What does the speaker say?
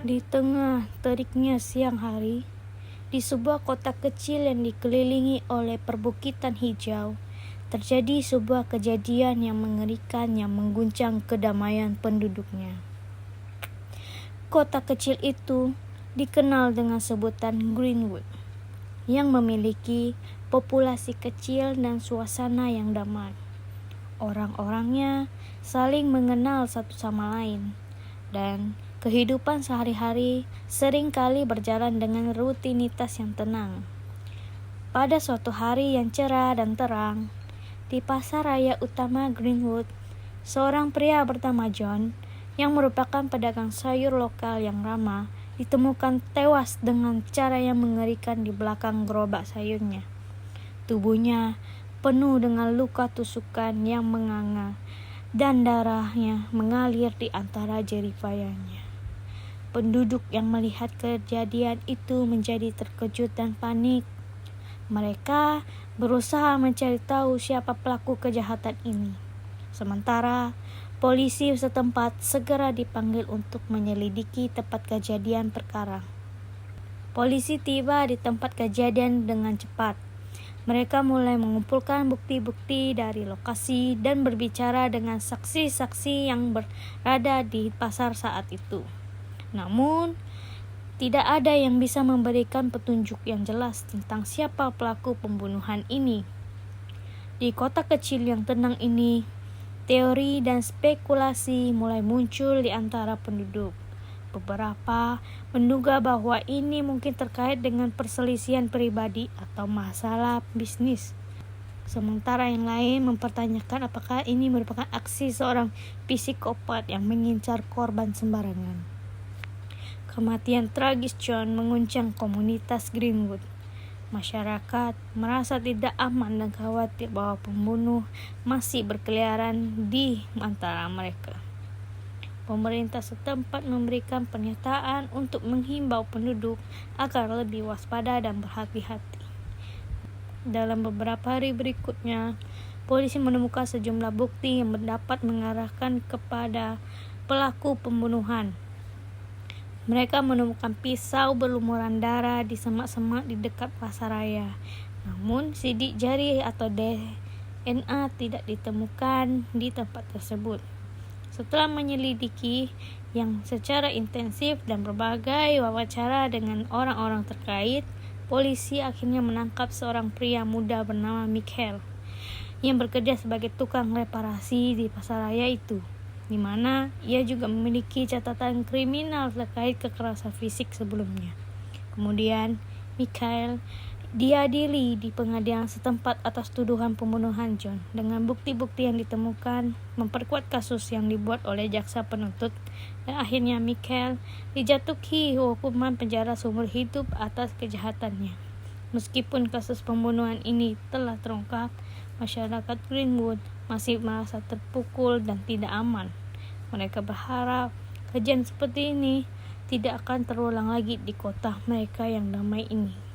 Di tengah teriknya siang hari, di sebuah kota kecil yang dikelilingi oleh perbukitan hijau, terjadi sebuah kejadian yang mengerikan yang mengguncang kedamaian penduduknya. Kota kecil itu dikenal dengan sebutan Greenwood, yang memiliki populasi kecil dan suasana yang damai. Orang-orangnya saling mengenal satu sama lain, dan kehidupan sehari-hari seringkali berjalan dengan rutinitas yang tenang. Pada suatu hari yang cerah dan terang, di pasar raya utama Greenwood, seorang pria bernama John, yang merupakan pedagang sayur lokal yang ramah, ditemukan tewas dengan cara yang mengerikan di belakang gerobak sayurnya. Tubuhnya penuh dengan luka tusukan yang menganga, dan darahnya mengalir di antara jeripayanya. Penduduk yang melihat kejadian itu menjadi terkejut dan panik. Mereka berusaha mencari tahu siapa pelaku kejahatan ini. Sementara polisi setempat segera dipanggil untuk menyelidiki tempat kejadian perkara. Polisi tiba di tempat kejadian dengan cepat. Mereka mulai mengumpulkan bukti-bukti dari lokasi dan berbicara dengan saksi-saksi yang berada di pasar saat itu. Namun, tidak ada yang bisa memberikan petunjuk yang jelas tentang siapa pelaku pembunuhan ini. Di kota kecil yang tenang ini, teori dan spekulasi mulai muncul di antara penduduk. Beberapa menduga bahwa ini mungkin terkait dengan perselisihan pribadi atau masalah bisnis. Sementara yang lain mempertanyakan apakah ini merupakan aksi seorang psikopat yang mengincar korban sembarangan. Kematian tragis John menguncang komunitas Greenwood. Masyarakat merasa tidak aman dan khawatir bahwa pembunuh masih berkeliaran di antara mereka. Pemerintah setempat memberikan pernyataan untuk menghimbau penduduk agar lebih waspada dan berhati-hati. Dalam beberapa hari berikutnya, polisi menemukan sejumlah bukti yang dapat mengarahkan kepada pelaku pembunuhan. Mereka menemukan pisau berlumuran darah di semak-semak di dekat pasar raya. Namun, sidik jari atau DNA tidak ditemukan di tempat tersebut. Setelah menyelidiki yang secara intensif dan berbagai wawancara dengan orang-orang terkait, polisi akhirnya menangkap seorang pria muda bernama Michael yang bekerja sebagai tukang reparasi di pasar raya itu, di mana ia juga memiliki catatan kriminal terkait kekerasan fisik sebelumnya. Kemudian, Michael diadili di pengadilan setempat atas tuduhan pembunuhan John. Dengan bukti-bukti yang ditemukan memperkuat kasus yang dibuat oleh jaksa penuntut, dan akhirnya Michael dijatuhi hukuman penjara seumur hidup atas kejahatannya. Meskipun kasus pembunuhan ini telah terungkap, masyarakat Greenwood masih merasa terpukul dan tidak aman. Mereka berharap kejadian seperti ini tidak akan terulang lagi di kota mereka yang damai ini.